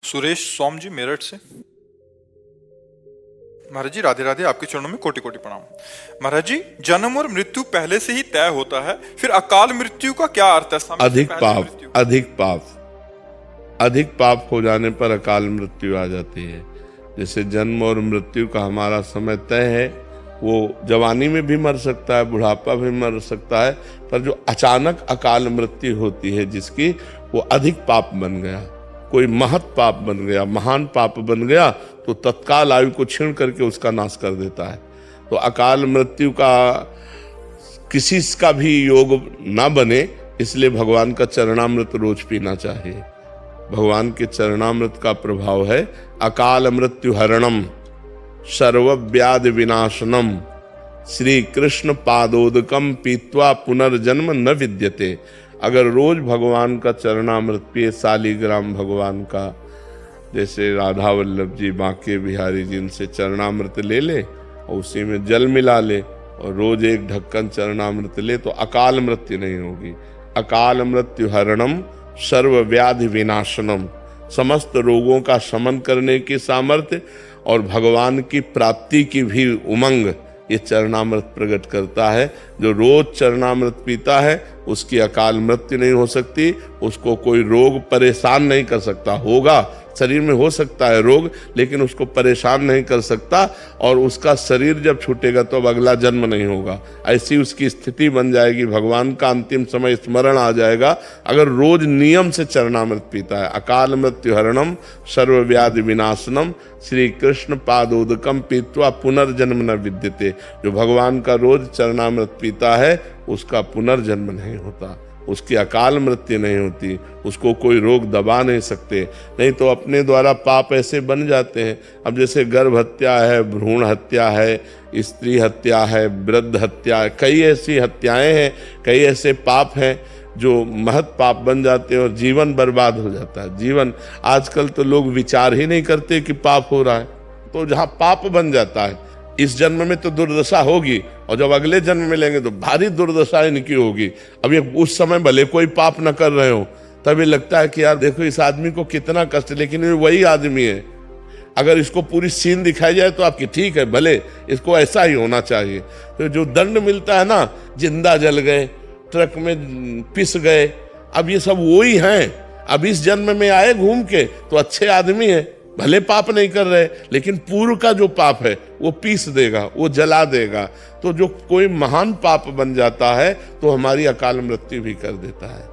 सुरेश सोम जी मेरठ से। महाराज जी राधे राधे, आपके चरणों में कोटि कोटि प्रणाम। महाराज जी, जन्म और मृत्यु पहले से ही तय होता है, फिर अकाल मृत्यु का क्या अर्थ है? समय से अधिक पहले पाप मृत्यु। अधिक पाप हो जाने पर अकाल मृत्यु आ जाती है। जैसे जन्म और मृत्यु का हमारा समय तय है, वो जवानी में भी मर सकता है, बुढ़ापा भी मर सकता है, पर जो अचानक अकाल मृत्यु होती है जिसकी, वो अधिक पाप बन गया, कोई महत पाप बन गया, महान पाप बन गया, तो तत्काल आयु को छीन करके उसका नाश कर देता है। तो अकाल मृत्यु का किसी का भी योग ना बने, इसलिए भगवान का चरणामृत रोज पीना चाहिए। भगवान के चरणामृत का प्रभाव है अकाल मृत्यु हरणम सर्वव्याधि विनाशनम श्री कृष्ण पादोदकम पीत्वा पुनर्जन्म न विद्यते। अगर रोज भगवान का चरणामृत पिए, शालिग्राम भगवान का, जैसे राधा वल्लभ जी, बांके बिहारी जी, इनसे चरणामृत ले ले और उसी में जल मिला ले और रोज एक ढक्कन चरणामृत ले, तो अकाल मृत्यु नहीं होगी। अकाल मृत्यु हरणम सर्वव्याधि विनाशनम, समस्त रोगों का शमन करने की सामर्थ्य और भगवान की प्राप्ति की भी उमंग ये चरणामृत प्रकट करता है। जो रोज चरणामृत पीता है उसकी अकाल मृत्यु नहीं हो सकती, उसको कोई रोग परेशान नहीं कर सकता। होगा, शरीर में हो सकता है रोग, लेकिन उसको परेशान नहीं कर सकता, और उसका शरीर जब छूटेगा तो अब अगला जन्म नहीं होगा, ऐसी उसकी स्थिति बन जाएगी। भगवान का अंतिम समय स्मरण आ जाएगा अगर रोज नियम से चरणामृत पीता है। अकाल मृत्यु हरणम सर्वव्याधि विनाशनम श्री कृष्ण पादोदकम पीत्वा पुनर्जन्म न विद्यते। जो भगवान का रोज चरणामृत पीता है उसका पुनर्जन्म नहीं होता, उसकी अकाल मृत्यु नहीं होती, उसको कोई रोग दबा नहीं सकते। नहीं तो अपने द्वारा पाप ऐसे बन जाते हैं। अब जैसे गर्भ हत्या है, भ्रूण हत्या है, स्त्री हत्या है, वृद्ध हत्या है, कई ऐसी हत्याएं हैं, कई ऐसे पाप हैं जो महत पाप बन जाते हैं और जीवन बर्बाद हो जाता है। जीवन, आजकल तो लोग विचार ही नहीं करते कि पाप हो रहा है, तो जहाँ पाप बन जाता है, इस जन्म में तो दुर्दशा होगी और जब अगले जन्म में लेंगे तो भारी दुर्दशा इनकी होगी। अब ये उस समय भले कोई पाप न कर रहे हो, तभी लगता है कि यार देखो इस आदमी को कितना कष्ट, लेकिन ये वही आदमी है। अगर इसको पूरी सीन दिखाई जाए तो आपकी ठीक है, भले इसको ऐसा ही होना चाहिए। तो जो दंड मिलता है ना, जिंदा जल गए, ट्रक में पिस गए, अब ये सब वही हैं। अब इस जन्म में आए घूम के तो अच्छे आदमी है, भले पाप नहीं कर रहे, लेकिन पूर्व का जो पाप है वो पीस देगा, वो जला देगा। तो जो कोई महान पाप बन जाता है तो हमारी अकाल मृत्यु भी कर देता है।